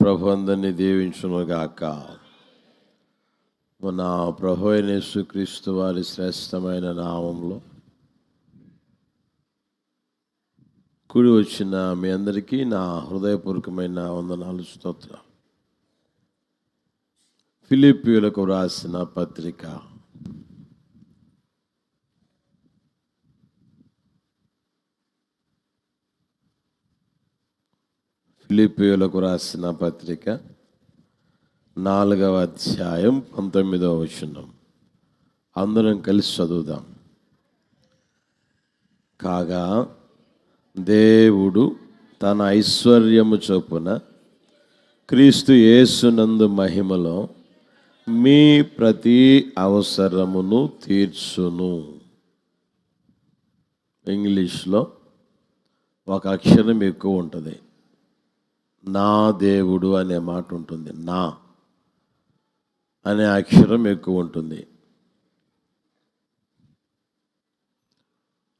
ప్రభు అందరినీ దీవించునుగాక. మన ప్రభు అయిన యేసుక్రీస్తు వారి శ్రేష్టమైన నామంలో కూడి వచ్చిన మీ అందరికీ నా హృదయపూర్వకమైన వందనాలు, స్తోత్రం. ఫిలిప్పీయులకు వ్రాసిన పత్రిక ఫిలిప్పీయులకు రాసిన పత్రిక 4వ అధ్యాయం 19వ వచనం అందరం కలిసి చదువుదాం. కాగా దేవుడు తన ఐశ్వర్యము చొప్పున క్రీస్తు యేసునందు మహిమలో మీ ప్రతి అవసరమును తీర్చును. ఇంగ్లీష్లో ఒక అక్షరం ఎక్కువ ఉంటుంది, నా దేవుడు అనే మాట ఉంటుంది. నా అనే అక్షరం ఎక్కువ ఉంటుంది.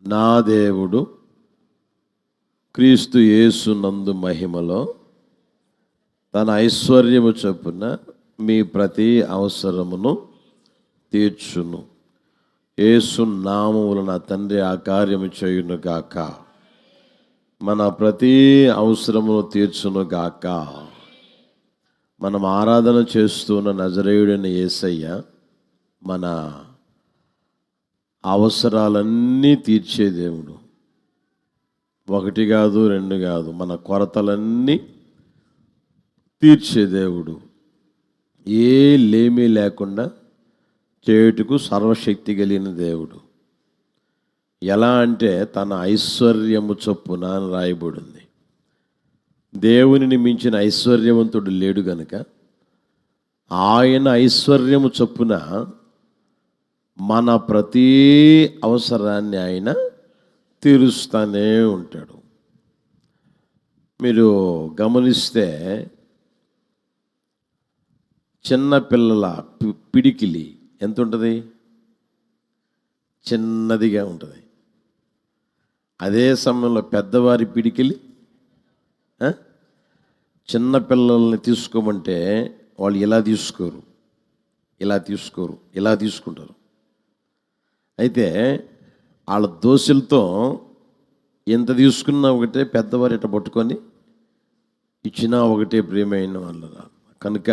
నా దేవుడు క్రీస్తు యేసునందు మహిమలో తన ఐశ్వర్యము చొప్పున మీ ప్రతి అవసరమును తీర్చును. యేసు నామములో నా తండ్రి ఆ కార్యము చేయును గాక. మన ప్రతి అవసరమును తీర్చును గాక. మనం ఆరాధన చేస్తున్న నజరేయుడైన యేసయ్య మన అవసరాలన్నీ తీర్చే దేవుడు. ఒకటి కాదు, రెండు కాదు, మన కొరతలన్నీ తీర్చే దేవుడు. ఏ లేమీ లేకుండా చేయుటకు సర్వశక్తి కలిగిన దేవుడు. ఎలా అంటే తన ఐశ్వర్యము చొప్పున అని రాయబడింది. దేవునిని మించిన ఐశ్వర్యవంతుడు లేడు గనుక ఆయన ఐశ్వర్యము చొప్పున మన ప్రతి అవసరాన్ని ఆయన తీరుస్తూనే ఉంటాడు. మీరు గమనిస్తే చిన్న పిల్లల పిడికిలి ఎంత ఉంటుంది? చిన్నదిగా ఉంటుంది. అదే సమయంలో పెద్దవారి పిడికిలి చిన్న పిల్లల్ని తీసుకోమంటే వాళ్ళు ఇలా తీసుకోరు, ఇలా తీసుకోరు, ఇలా తీసుకుంటారు. అయితే వాళ్ళ దోశలతో ఎంత తీసుకున్నా ఒకటే, పెద్దవారు ఇట్లా పట్టుకొని ఇచ్చినా ఒకటే, ప్రియమైన వాళ్ళ. కనుక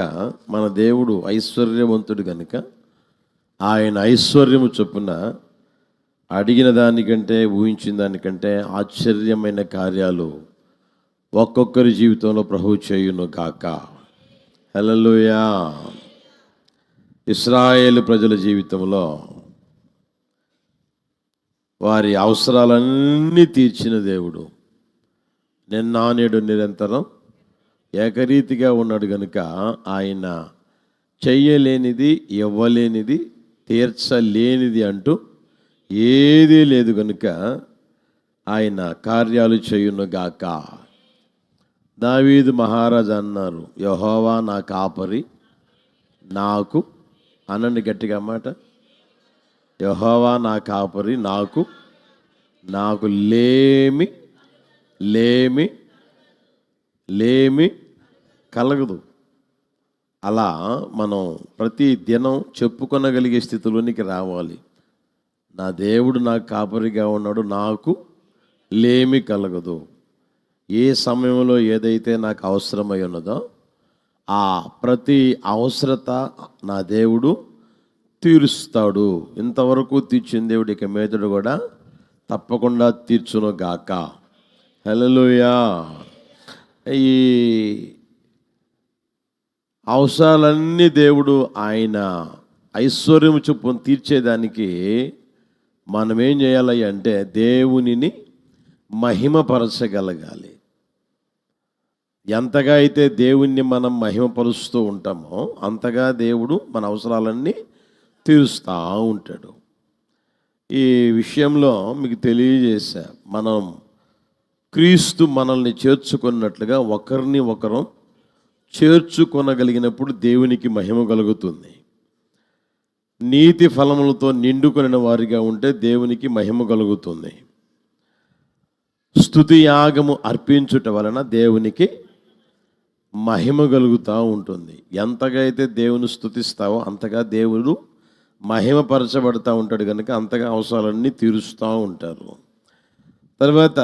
మన దేవుడు ఐశ్వర్యవంతుడు కనుక ఆయన ఐశ్వర్యము చొప్పున అడిగిన దానికంటే, ఊహించిన దానికంటే ఆశ్చర్యమైన కార్యాలు ఒక్కొక్కరి జీవితంలో ప్రభువు చేయును గాక. హల్లెలూయా. ఇశ్రాయేలు ప్రజల జీవితంలో వారి అవసరాలన్నీ తీర్చిన దేవుడు నిన్న నేడు నిరంతరం ఏకరీతిగా ఉన్నాడు కనుక ఆయన చెయ్యలేనిది, ఇవ్వలేనిది, తీర్చలేనిది అంటూ ఏదీ లేదు కనుక ఆయన కార్యాలు చేయును గాక. దావీదు మహారాజు అన్నారు, యెహోవా నా కాపరి, నాకు అనండి గట్టిగా మాట, యెహోవా నా కాపరి, నాకు లేమి లేమి లేమి కలగదు. అలా మనం ప్రతి దినం చెప్పుకొనగలిగే స్థితిలోనికి రావాలి. నా దేవుడు నాకు కాపరిగా ఉన్నాడు, నాకు లేమి కలగదు. ఏ సమయంలో ఏదైతే నాకు అవసరమై ఉన్నదో ఆ ప్రతి అవసరత నా దేవుడు తీరుస్తాడు. ఇంతవరకు తీర్చిన దేవుడు ఇక మీదడు కూడా తప్పకుండా తీర్చును గాక. హల్లెలూయా. ఈ అవసరాలన్నీ దేవుడు ఆయన ఐశ్వర్యం చొప్పున తీర్చేదానికి మనం ఏం చేయాలి అంటే దేవునిని మహిమపరచగలగాలి. ఎంతగా అయితే దేవుణ్ణి మనం మహిమపరుస్తూ ఉంటామో అంతగా దేవుడు మన అవసరాలన్నీ తీరుస్తూ ఉంటాడు. ఈ విషయంలో మీకు తెలియజేశా, మనం క్రీస్తు మనల్ని చేర్చుకున్నట్లుగా ఒకరిని ఒకరం చేర్చుకొనగలిగినప్పుడు దేవునికి మహిమ కలుగుతుంది. నీతి ఫలములతో నిండుకొనిన వారిగా ఉంటే దేవునికి మహిమ కలుగుతుంది. స్తుతి యాగము అర్పించుట వలన దేవునికి మహిమ కలుగుతూ ఉంటుంది. ఎంతగా అయితే దేవుని స్తుతిస్తావో అంతగా దేవుడు మహిమపరచబడుతూ ఉంటాడు కనుక అంతగా అవసరాలన్నీ తీరుస్తూ ఉంటారు. తర్వాత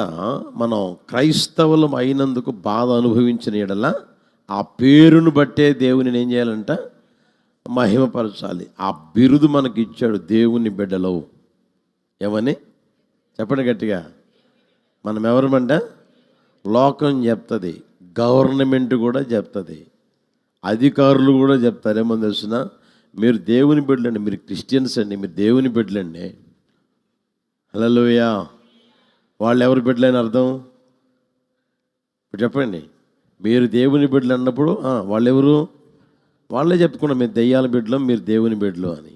మనం క్రైస్తవులం అయినందుకు బాధ అనుభవించిన ఎడల ఆ పేరును బట్టే దేవుని ఏం చేయాలంట, మహిమపరచాలి. ఆ బిరుదు మనకి ఇచ్చాడు, దేవుని బిడ్డలో. ఏమని చెప్పండి గట్టిగా. మనం ఎవరమంట? లోకం చెప్తుంది, గవర్నమెంట్ కూడా చెప్తుంది, అధికారులు కూడా చెప్తారు. ఏమని తెలుసిన, మీరు దేవుని బిడ్డలండి, మీరు క్రిస్టియన్స్ అండి, మీరు దేవుని బిడ్డలండి. హల్లెలూయా. వాళ్ళు ఎవరి బిడ్డలని అర్థం? ఇప్పుడు చెప్పండి. మీరు దేవుని బిడ్డలు అన్నప్పుడు వాళ్ళెవరు? వాళ్ళే చెప్పుకున్నాం, మేము దెయ్యాల బిడ్డలం, మీరు దేవుని బిడ్డలు అని.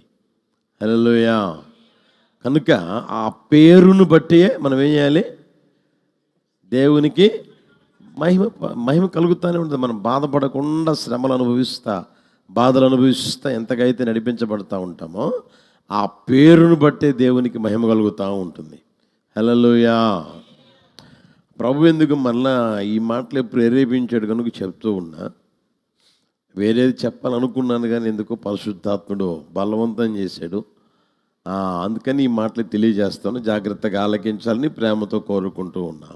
హల్లెలూయా. కనుక ఆ పేరును బట్టి మనం ఏం చేయాలి? దేవునికి మహిమ కలుగుతూనే ఉంటుంది. మనం బాధపడకుండా శ్రమలు అనుభవిస్తా, బాధలు అనుభవిస్తా ఎంతకైతే నడిపించబడుతూ ఉంటామో ఆ పేరును బట్టే దేవునికి మహిమ కలుగుతూ ఉంటుంది. హల్లెలూయా. ప్రభు ఎందుకు మళ్ళా ఈ మాటలు ప్రేరేపించాడు కనుక చెప్తూ ఉన్నా. వేరేది చెప్పాలనుకున్నాను కానీ ఎందుకో పరిశుద్ధాత్ముడు బలవంతం చేశాడు. అందుకని ఈ మాటలు తెలియజేస్తాను, జాగ్రత్తగా ఆలకించాలని ప్రేమతో కోరుకుంటూ ఉన్నా.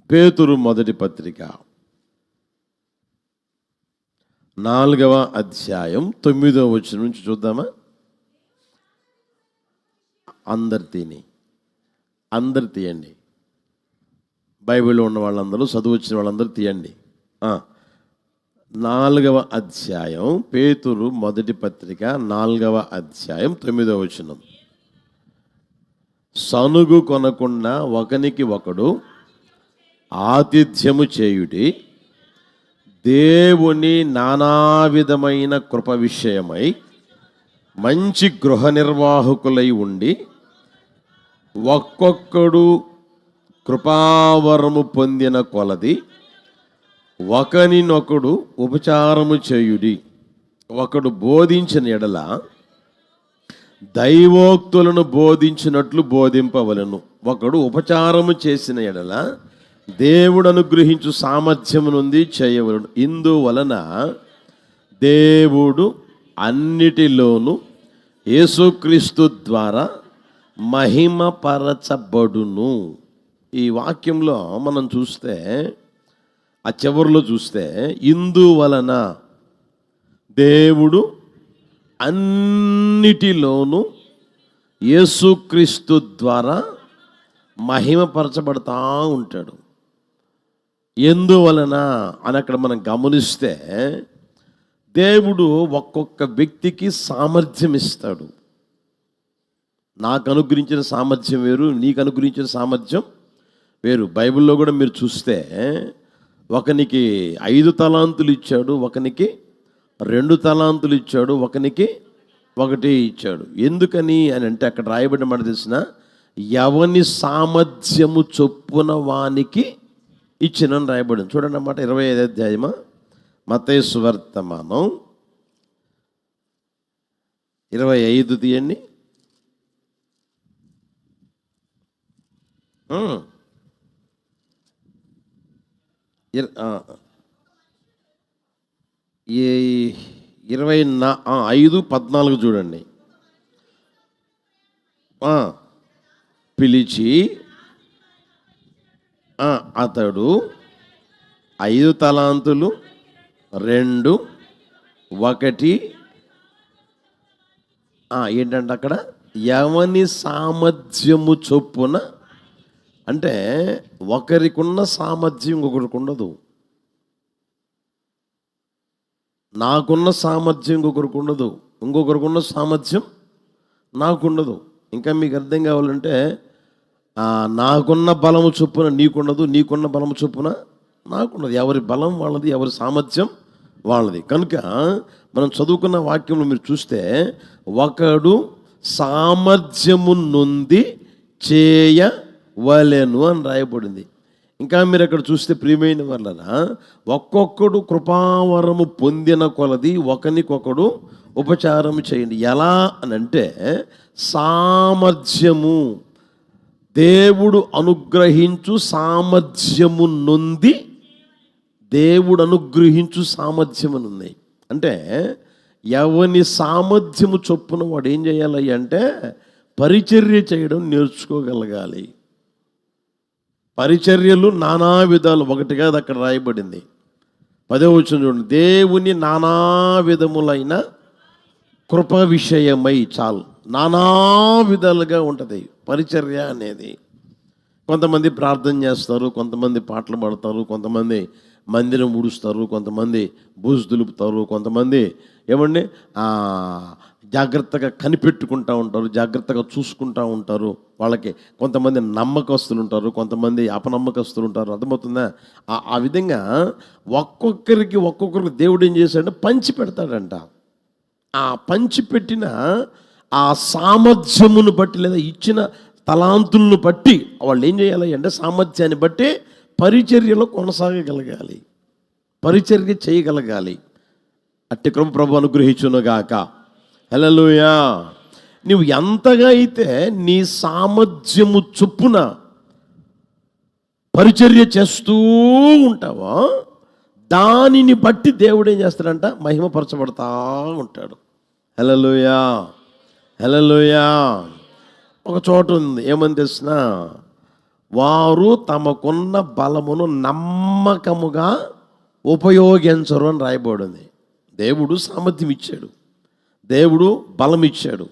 పేతురు మొదటి పత్రిక 4వ అధ్యాయం 9వ వచనం నుంచి చూద్దామా? అందరు తీయండి. బైబిల్లో ఉన్న వాళ్ళందరూ, చదువు వచ్చిన వాళ్ళందరూ తీయండి. 4వ అధ్యాయం, పేతురు మొదటి పత్రిక 4వ అధ్యాయం 9వ వచనం. సనుగు కొనకుండా ఒకనికి ఒకడు ఆతిథ్యము చేయుడి, దేవుని నానావిధమైన కృప విషయమై మంచి గృహ నిర్వాహకులై ఉండి ఒక్కొక్కడు కృపావరము పొందిన కొలది ఒకనినొకడు ఉపచారము చేయుడి. ఒకడు బోధించిన ఎడల దైవోక్తులను బోధించినట్లు బోధింపవలను. ఒకడు ఉపచారము చేసిన ఎడల దేవుడు అనుగ్రహించు సామర్థ్యము నుండి చేయవలను. ఇందువలన దేవుడు అన్నిటిలోనూ యేసుక్రీస్తు ద్వారా మహిమపరచబడును. ఈ వాక్యంలో మనం చూస్తే, ఆ చివరిలో చూస్తే, ఇందువలన దేవుడు అన్నిటిలోనూ యేసుక్రీస్తు ద్వారా మహిమపరచబడతా ఉంటాడు. ఎందువలన అని అక్కడ మనం గమనిస్తే, దేవుడు ఒక్కొక్క వ్యక్తికి సామర్థ్యం ఇస్తాడు. నాకు అనుగ్రహించిన సామర్థ్యం వేరు, నీకు అనుగ్రహించిన సామర్థ్యం వేరు. బైబిల్లో కూడా మీరు చూస్తే ఒకనికి 5 తలాంతులు ఇచ్చాడు, ఒకనికి 2 తలాంతులు ఇచ్చాడు, ఒకనికి 1 ఇచ్చాడు. ఎందుకని అని అంటే అక్కడ రాయబడిన మాట తెలిసిన, ఎవని సామర్థ్యము చొప్పున వానికి ఇచ్చినని రాయబడింది. చూడండి అన్నమాట. 25వ అధ్యాయమా మత్తయి సువార్తమానం 25 తీయండి. ఈ 5:14 చూడండి. పిలిచి అతడు 5 తలాంతులు 2 1 ఏంటంటే అక్కడ ఎవని సామర్థ్యము చొప్పున, అంటే ఒకరికున్న సామర్థ్యం ఇంకొకరికి ఉండదు. నాకున్న సామర్థ్యం ఇంకొకరికి ఉండదు, ఇంకొకరికి ఉన్న సామర్థ్యం నాకుండదు. ఇంకా మీకు అర్థం కావాలంటే, నాకున్న బలము చొప్పున నీకుండదు, నీకున్న బలము చొప్పున నాకున్నది. ఎవరి బలం వాళ్ళది, ఎవరి సామర్థ్యం వాళ్ళది. కనుక మనం చదువుకున్న వాక్యంలో మీరు చూస్తే, ఒకడు సామర్థ్యము నొంది చేయవలెను అని రాయబడింది. ఇంకా మీరు అక్కడ చూస్తే ప్రియమైన వాళ్ళరా, ఒక్కొక్కడు కృపావరము పొందిన కొలది ఒకనికొకడు ఉపచారం చేయండి. ఎలా అని అంటే, సామర్థ్యము, దేవుడు అనుగ్రహించు సామర్థ్యము నొంది దేవుడు అనుగ్రహించు సామర్థ్యం ఉంది. అంటే ఎవని సామర్థ్యము చొప్పున వాడు ఏం చేయాలి అంటే పరిచర్య చేయడం నేర్చుకోగలగాలి. పరిచర్యలు నానా విధాలు, ఒకటి కాదు అక్కడ రాయబడింది. 10వ వచనం చూడండి, దేవుని నానా విధములైన కృప విషయమై, చాలు, నానా విధాలుగా ఉంటుంది పరిచర్య అనేది. కొంతమంది ప్రార్థన చేస్తారు, కొంతమంది పాటలు పాడతారు, కొంతమంది మందిరం ఊడుస్తారు, కొంతమంది బూజు దులుపుతారు, కొంతమంది ఏమండి జాగ్రత్తగా కనిపెట్టుకుంటూ ఉంటారు, జాగ్రత్తగా చూసుకుంటూ ఉంటారు. వాళ్ళకి కొంతమంది నమ్మకస్తులు ఉంటారు, కొంతమంది అపనమ్మకస్తులు ఉంటారు. అర్థమవుతుందా? ఆ విధంగా ఒక్కొక్కరికి దేవుడు ఏం చేశాడంటే పంచి పెడతాడంట. ఆ పంచి పెట్టిన ఆ సామర్థ్యమును బట్టి లేదా ఇచ్చిన తలాంతులను బట్టి వాళ్ళు ఏం చేయాలి అంటే సామర్థ్యాన్ని బట్టి పరిచర్యలో కొనసాగగలగాలి, పరిచర్య చేయగలగాలి. అట్టి కృప ప్రభు అనుగ్రహించునుగాక. హల్లెలూయా. నువ్వు ఎంతగా అయితే నీ సామర్థ్యము చొప్పున పరిచర్య చేస్తూ ఉంటావో దానిని బట్టి దేవుడు ఏం చేస్తాడంట మహిమపరచబడతా ఉంటాడు. హల్లెలూయా, హల్లెలూయా. ఒక చోట ఉంది, ఏమని తెలిసిన, వారు తమకున్న బలమును నమ్మకముగా ఉపయోగించరు అని రాయబడింది. దేవుడు సామర్థ్యం ఇచ్చాడు, దేవుడు బలం ఇచ్చాడు,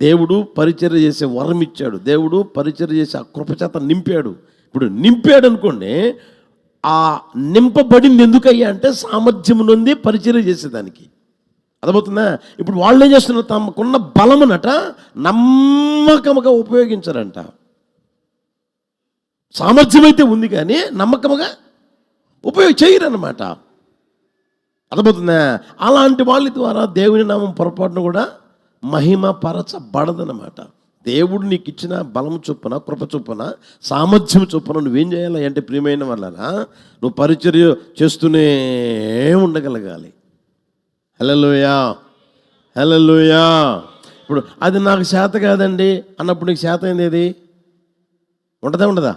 దేవుడు పరిచర్య చేసే వరం ఇచ్చాడు, దేవుడు పరిచర్య చేసే ఆ కృపచేత నింపాడు. ఇప్పుడు నింపాడు అనుకోండి, ఆ నింపబడింది ఎందుకయ్యా అంటే సామర్థ్యం నుండి పరిచర్య చేసేదానికి. అర్థమవుతుందా? ఇప్పుడు వాళ్ళు ఏం చేస్తున్నారు, తమకున్న బలమునట నమ్మకముగా ఉపయోగించారంట. సామర్థ్యం అయితే ఉంది కానీ నమ్మకముగా చేయరన్నమాట. అర్థమవుతుందా? అలాంటి వాళ్ళ ద్వారా దేవుని నామం పొరపాటును కూడా మహిమపరచబడదన్నమాట. దేవుడు నీకు ఇచ్చిన బలం చొప్పున, కృప చొప్పున, సామర్థ్యం చొప్పున నువ్వేం చేయాలి అంటే ప్రియమైన వాళ్ళరా, నువ్వు పరిచర్య చేస్తూనే ఉండగలగాలి. హల్లెలూయా, హల్లెలూయా. ఇప్పుడు అది నాకు చేత కాదండి అన్నప్పుడు నీకు చేత అయింది ఏది ఉంటుందా ఉండదా?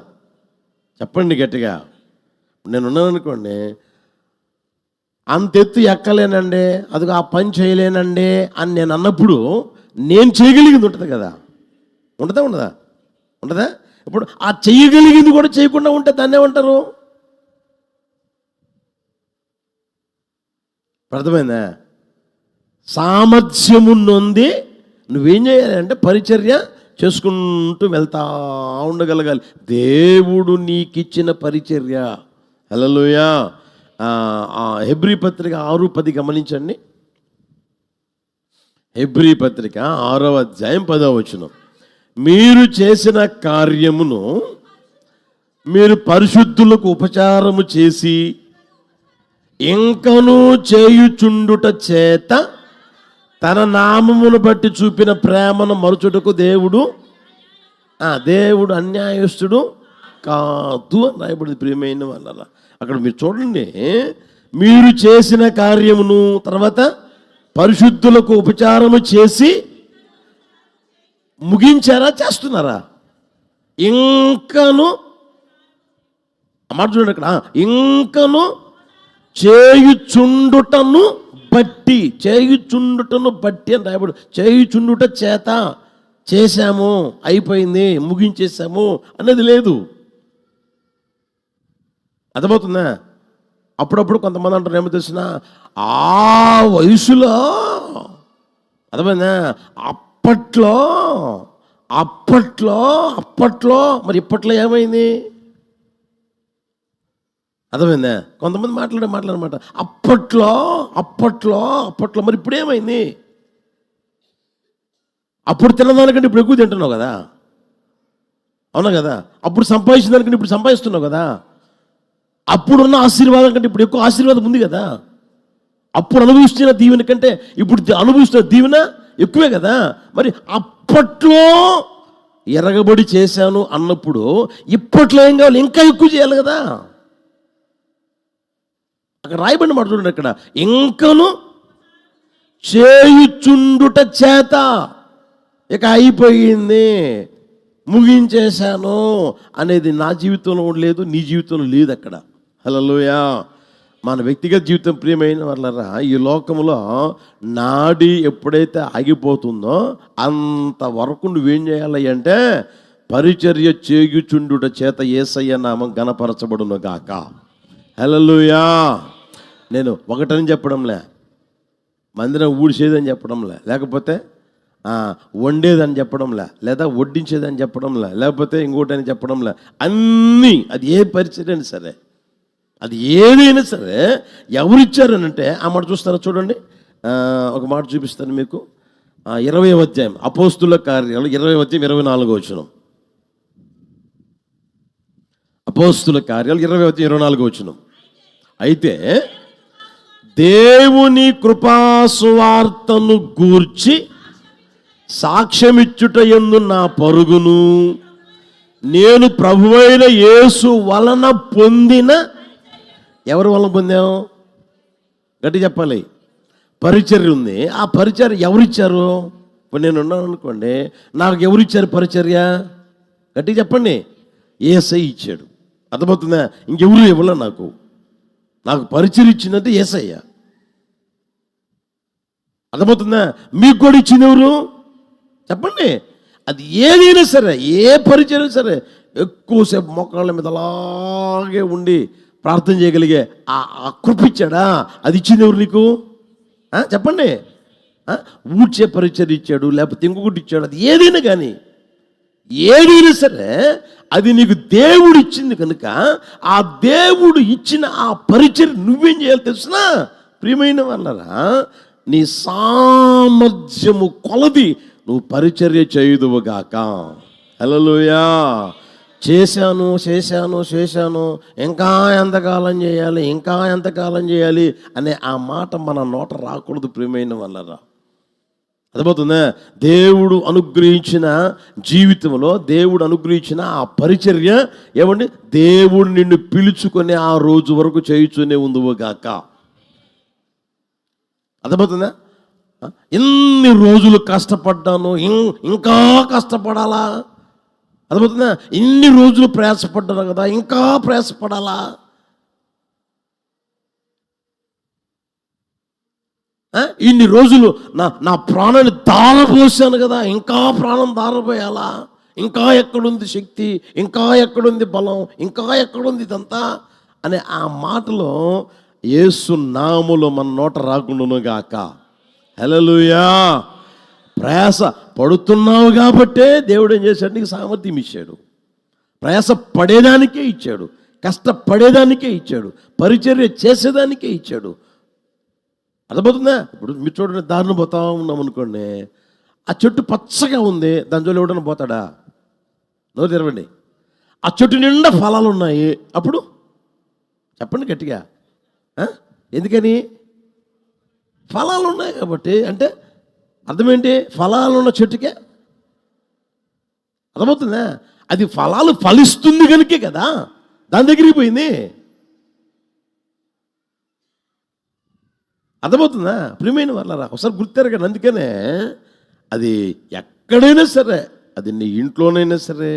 చెప్పండి గట్టిగా. నేను ఉన్నాను అనుకోండి, అంతెత్తు ఎక్కలేనండి, అదిగో ఆ పని చేయలేనండి అని నేను అన్నప్పుడు నేను చేయగలిగింది ఉంటుంది కదా, ఉంటుందా ఉండదా? ఉంటుందా? ఇప్పుడు ఆ చేయగలిగింది కూడా చేయకుండా ఉంటే దాన్ని ఏమంటారు? అర్థమైందా? సామర్థ్యము నొంది నువ్వేం చేయాలి అంటే పరిచర్య చేసుకుంటూ వెళ్తా ఉండగలగాలి. దేవుడు నీకిచ్చిన పరిచర్య. హల్లెలూయా. హెబ్రీ పత్రిక 6:10 గమనించండి. హెబ్రీ పత్రిక 6వ అధ్యాయం 10వ వచనం, మీరు చేసిన కార్యమును మీరు పరిశుద్ధులకు ఉపచారము చేసి ఇంకనూ చేయుచుండుట చేత తన నామమును బట్టి చూపిన ప్రేమను మరుచుటకు దేవుడు అన్యాయస్తుడు కాదు అని రాయబడింది. ప్రియమైన వాళ్ళ అక్కడ మీరు చూడండి, మీరు చేసిన కార్యమును తర్వాత పరిశుద్ధులకు ఉపచారము చేసి ముగించారా, చేస్తున్నారా? ఇంకను మాట చూడండి అక్కడ, ఇంకను చేయుచుండుటను బట్టి అని రాయబడు. చేయుచుండుట చేత చేశాము, అయిపోయింది, ముగించేసాము అనేది లేదు. అర్థమవుతుందా? అప్పుడప్పుడు కొంతమంది అంటారు, ఏమో తెలిసిన ఆ వయసులో, అర్థమైందా, అప్పట్లో మరి ఇప్పట్లో ఏమైంది? అర్థమైందా? కొంతమంది మాట్లాడమాట అప్పట్లో మరి ఇప్పుడు ఏమైంది? అప్పుడు తిన్నదానికంటే ఇప్పుడు ఎక్కువ తింటున్నావు కదా, అవునా కదా? అప్పుడు సంపాదించిన దానికంటే ఇప్పుడు సంపాదిస్తున్నావు కదా. అప్పుడున్న ఆశీర్వాదం కంటే ఇప్పుడు ఎక్కువ ఆశీర్వాదం ఉంది కదా. అప్పుడు అనుభవిస్తున్న దీవెన కంటే ఇప్పుడు అనుభవిస్తున్న దీవెన ఎక్కువే కదా. మరి అప్పట్లో ఎరగబడి చేశాను అన్నప్పుడు ఇప్పట్లో ఏం కావాలి? ఇంకా ఎక్కువ చేయాలి కదా. అక్కడ రాయబడిన మాట చూడండి, అక్కడ ఇంకను చేయుచుండుట చేత, ఇక అయిపోయింది, ముగించేశాను అనేది నా జీవితంలో లేదు, నీ జీవితంలో లేదు అక్కడ. హల్లెలూయా. మన వ్యక్తిగత జీవితం ప్రియమైన వాళ్ళరా, ఈ లోకంలో నాడి ఎప్పుడైతే ఆగిపోతుందో అంతవరకు నువ్వేం చేయాలి అంటే పరిచర్య చేయుచుండుట చేత యేసయ్య నామం ఘనపరచబడును గాక. హల్లెలూయా. నేను ఒకటని చెప్పడంలే, మందిరం ఊడ్చేదని చెప్పడంలే, లేకపోతే వండేదని చెప్పడంలే, లేదా వడ్డించేదని చెప్పడంలే, లేకపోతే ఇంకోటని చెప్పడంలే. అన్నీ, అది ఏ పరిచర్య అయినా సరే, అది ఏదైనా సరే ఎవరిచ్చారనంటే ఆ మాట చూస్తారా చూడండి. ఒక మాట చూపిస్తాను మీకు. 20వ అధ్యాయం అపోస్తుల కార్యాలు 20వ అధ్యాయం 24వ వచనం. అపోస్తుల కార్యాలు 20వ అధ్యాయం 24వ వచనం. అయితే దేవుని కృపా సువార్తను గూర్చి సాక్ష్యమిచ్చుట యందు నా పరుగును నేను ప్రభువైన యేసు వలన పొందిన. ఎవరి వలన పొందాం? గట్టి చెప్పాలి. పరిచర్య ఉంది. ఆ పరిచర్య ఎవరిచ్చారు? ఇప్పుడు నేను ఉన్నాను అనుకోండి, నాకు ఎవరిచ్చారు పరిచర్య? గట్టి చెప్పండి. యేసయ్య ఇచ్చాడు. అర్థమవుతుందా? ఇంకెవరు ఇవ్వలే. నాకు పరిచర్య ఇచ్చిందంటే యేసయ్య. అర్థమవుతుందా? మీకు కూడా ఇచ్చింది ఎవరు చెప్పండి? అది ఏదైనా సరే, ఏ పరిచయం సరే, ఎక్కువసేపు మోకాళ్ళ మీద అలాగే ఉండి ప్రార్థన చేయగలిగే ఆ కృప ఇచ్చాడా? అది ఇచ్చింది ఎవరు నీకు చెప్పండి? ఊడ్చే పరిచయం ఇచ్చాడు, లేకపోతే ఇంకొకటి ఇచ్చాడు. అది ఏదైనా కానీ, ఏదైనా సరే అది నీకు దేవుడు ఇచ్చింది కనుక ఆ దేవుడు ఇచ్చిన ఆ పరిచయం నువ్వేం చేయాలి తెలుసునా? ప్రియమైన వాళ్ళరా, నీ సామర్థ్యము కొలది నువ్వు పరిచర్య చేయుదువుగాక. హల్లెలూయా. చేశాను ఇంకా ఎంతకాలం చేయాలి అనే ఆ మాట మన నోట రాకూడదు ప్రియమైన వాళ్ళరా. అర్థమవుతుందా? దేవుడు అనుగ్రహించిన జీవితంలో, దేవుడు అనుగ్రహించిన ఆ పరిచర్య ఏమండి, దేవుడు నిన్ను పిలుచుకొని ఆ రోజు వరకు చేయుచునే ఉందువుగాక. అర్థమవుతుందా? ఎన్ని రోజులు కష్టపడ్డాను, ఇంకా కష్టపడాలా? అర్థమవుతుందా? ఇన్ని రోజులు ప్రయాసపడ్డాను కదా, ఇంకా ప్రయాసపడాలా? ఇన్ని రోజులు నా ప్రాణాన్ని దారపోసాను కదా, ఇంకా ప్రాణం దారపోయాలా? ఇంకా ఎక్కడుంది శక్తి, ఇంకా ఎక్కడుంది బలం, ఇంకా ఎక్కడుంది ఇదంతా అనే ఆ మాటలో యేసు నామములో మన నోట రాకుండాను గాక. హల్లెలూయా. ప్రయాస పడుతున్నావు కాబట్టే దేవుడు ఏం చేశాడు? నీకు సామర్థ్యం ఇచ్చాడు. ప్రయాస పడేదానికే ఇచ్చాడు, కష్టపడేదానికే ఇచ్చాడు, పరిచర్య చేసేదానికే ఇచ్చాడు. అర్థమవుతుందా? ఇప్పుడు మీరు చూడండి, దారిని పోతా ఉన్నాం అనుకోండి, ఆ చెట్టు పచ్చగా ఉంది, దాని జోలు ఎవడన్నా పోతాడా? నోరు తెరవండి. ఆ చెట్టు నిండా ఫలాలు ఉన్నాయి, అప్పుడు చెప్పండి గట్టిగా. ఎందుకని? ఫలాలు ఉన్నాయి కాబట్టి. అంటే అర్థమేంటి? ఫలాలు ఉన్న చెట్టుకే. అర్థమవుతుందా? అది ఫలాలు ఫలిస్తుంది కనుకే కదా దాని దగ్గరికి పోయింది. అర్థమవుతుందా? ప్రియమైన వాళ్ళరా, ఒకసారి గుర్తెరగండి. అందుకనే అది ఎక్కడైనా సరే, అది నీ ఇంట్లోనైనా సరే,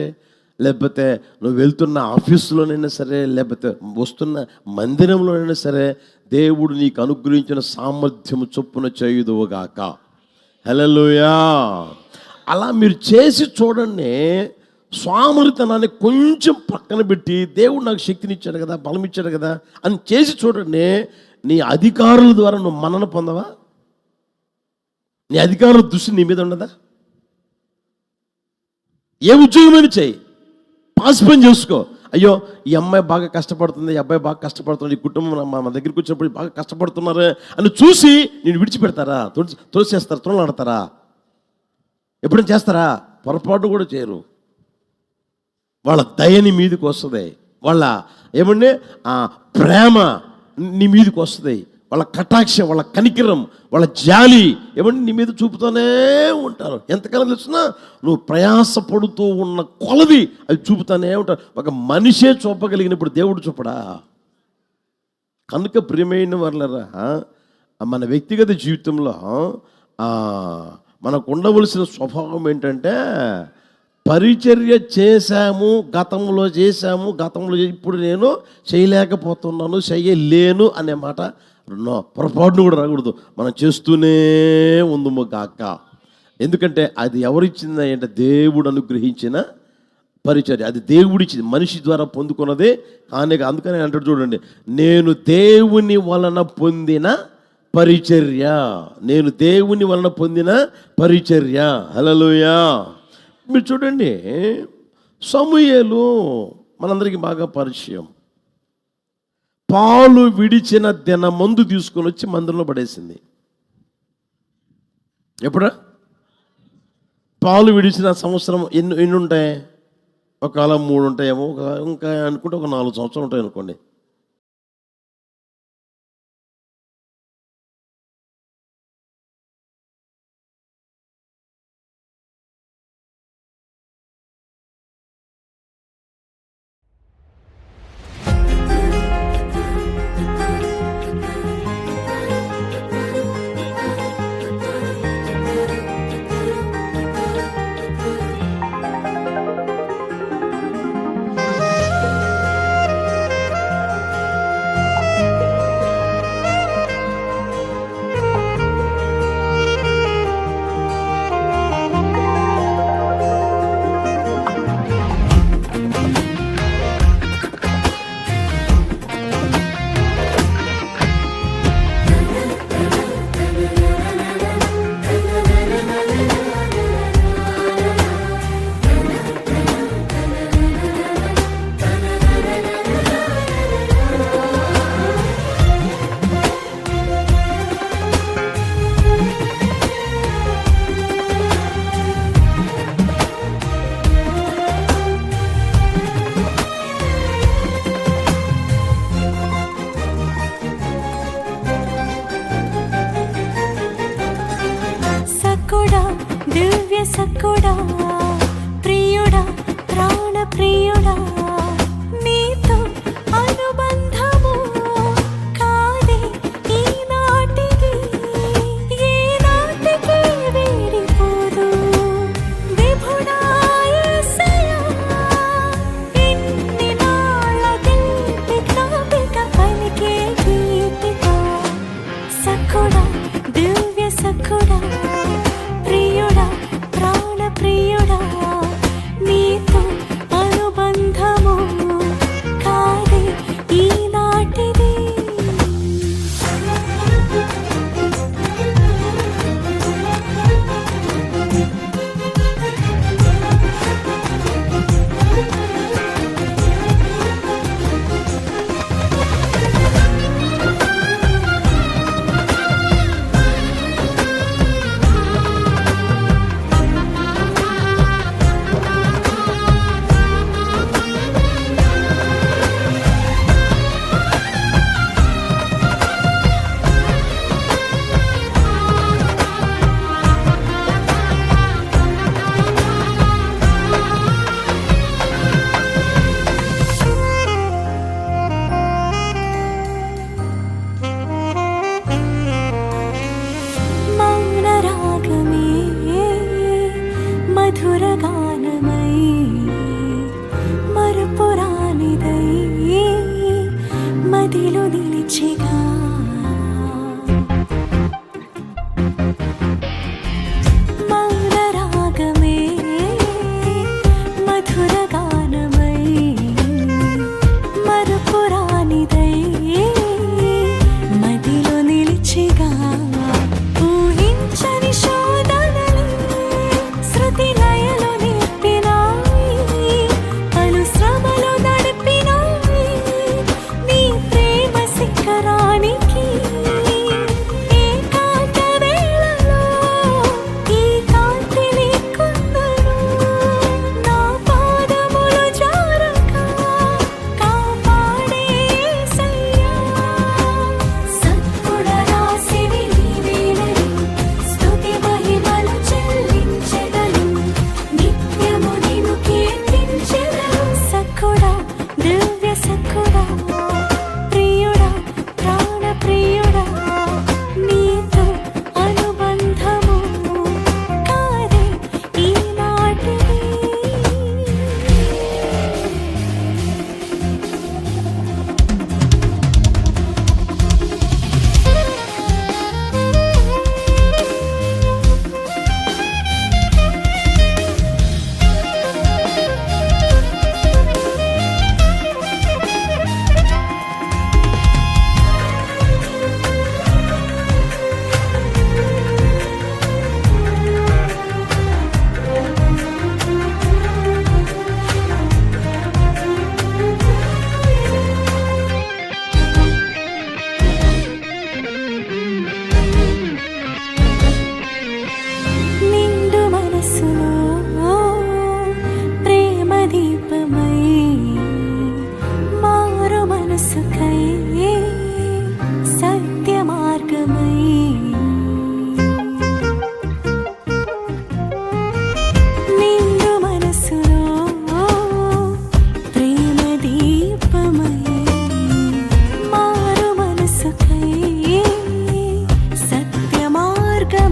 లేకపోతే నువ్వు వెళ్తున్న ఆఫీసులోనైనా సరే, లేకపోతే వస్తున్న మందిరంలోనైనా సరే, దేవుడు నీకు అనుగ్రహించిన సామర్థ్యము చొప్పున చేయుదువుగాక. హల్లెలూయా. అలా మీరు చేసి చూడండి. స్వామర్థనాన్ని కొంచెం పక్కన పెట్టి, దేవుడు నాకు శక్తిని ఇచ్చాడు కదా, బలం ఇచ్చాడు కదా అని చేసి చూడండి. నీ అధికారుల ద్వారా నువ్వు మన్నన పొందవా? నీ అధికారుల దృష్టి నీ మీద ఉండదా? ఏ ఉద్యోగమైనా చేయి, పాస్ పని చేసుకో. అయ్యో ఈ అమ్మాయి బాగా కష్టపడుతుంది, ఈ అబ్బాయి బాగా కష్టపడుతుంది, ఈ కుటుంబం మా దగ్గరికి వచ్చినప్పుడు బాగా కష్టపడుతున్నారు అని చూసి నేను విడిచిపెడతారా? తోసేస్తారా? తొలలాడతారా? ఎప్పుడైనా చేస్తారా? పొరపాటు కూడా చేయరు. వాళ్ళ దయని మీదకి వస్తుంది, వాళ్ళ ఏమంటే ప్రేమ నీ మీదకి వస్తుంది, వాళ్ళ కటాక్షం, వాళ్ళ కనికిరం, వాళ్ళ జాలి ఏమంటే నీ మీద చూపుతూనే ఉంటారు. ఎంతకాలం తెలిసినా నువ్వు ప్రయాసపడుతూ ఉన్న కొలది అది చూపుతూనే ఉంటారు. ఒక మనిషే చూపగలిగినప్పుడు దేవుడు చూపడా? కనుక ప్రియమైన వాళ్ళరా, మన వ్యక్తిగత జీవితంలో మనకు ఉండవలసిన స్వభావం ఏంటంటే పరిచర్య చేశాము, గతంలో చేశాము, ఇప్పుడు నేను చేయలేకపోతున్నాను, చేయలేను అనే మాట పొరపాటును కూడా రాకూడదు. మనం చేస్తూనే ఉందము గాక. ఎందుకంటే అది ఎవరిచ్చింది అంటే దేవుడు అనుగ్రహించిన పరిచర్య. అది దేవుడిచ్చింది, మనిషి ద్వారా పొందుకున్నదే కానీ. అందుకని అంటాడు చూడండి, నేను దేవుని వలన పొందిన పరిచర్య, నేను దేవుని వలన పొందిన పరిచర్య. హల్లెలూయా. మీరు చూడండి, సమూయేలు మనందరికీ బాగా పరిచయం. పాలు విడిచిన దినమందు తీసుకొని వచ్చి మందిరంలో పడేసింది. ఎప్పుడా? పాలు విడిచిన సంవత్సరం ఎన్ని ఉంటాయి? ఒకవేళ 3 ఉంటాయేమో, ఇంకా అనుకుంటే ఒక 4 సంవత్సరాలు ఉంటాయి అనుకోండి. సకుడా ప్రియుడా ప్రాణ ప్రియుడా నీతో అనుబంధము కాదే ఈనాటికి ఏనాటికి వీడిపోదు విభుడా యేసయ్యా ఇన్ని నాళ్ళ దివ్య జ్ఞాపిక పలికే గీతిక సకుడా దివ్య సకుడా ప్రియుడా ప్రాణ ప్రియుడా నీతో అనుబంధము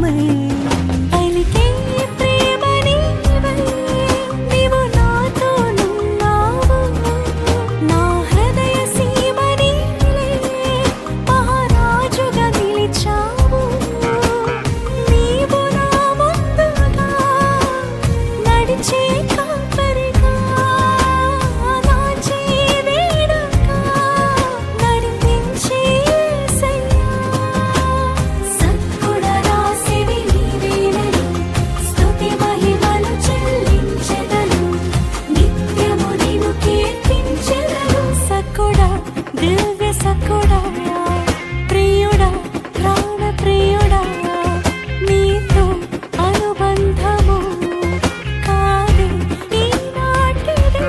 ప్రాణమై పలికే ప్రేమ నీవై నీవు నాతోనున్నావు నా హృదయ సీమ నీలే మహారాజుగా నిలిచావు నీవు నా ముందుగా నడిచే కాపరిగా నా జీవేడగా నడిపించే యేసయ్యా సద్గుణ రాశివి నీవేనని స్తుతి మహిమలు చెల్లించెదను నిత్యము నిన్ను కీర్తించెదను సద్గుణా దివ్య సద్గుణా ప్రియుడా ప్రాణ ప్రియుడా నీతో అనుబంధము కాదే ఈనాటిదే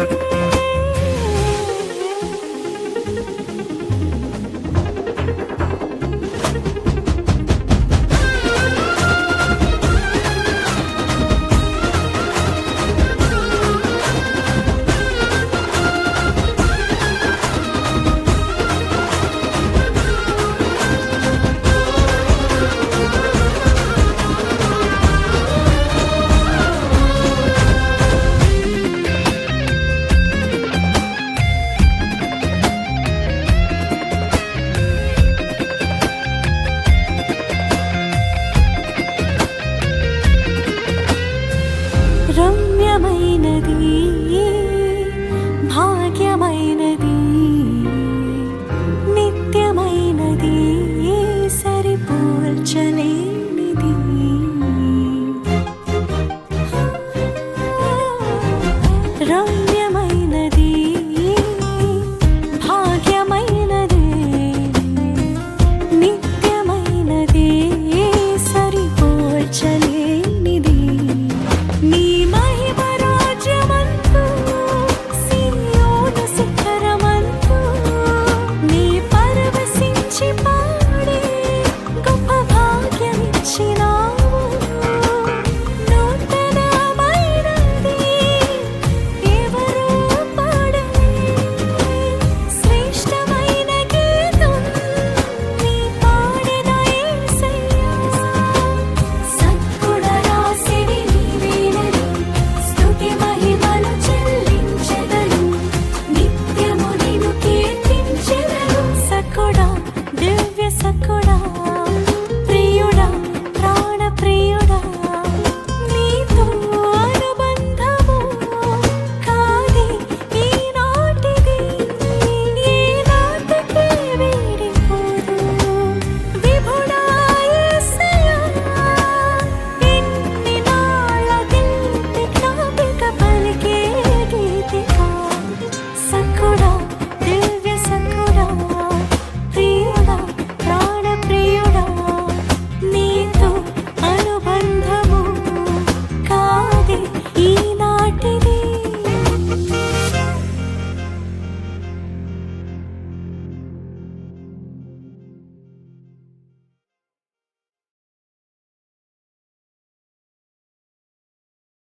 రమ్యమైనది భాగ్యమైనది నిత్యమైనది సరిపోల్చలే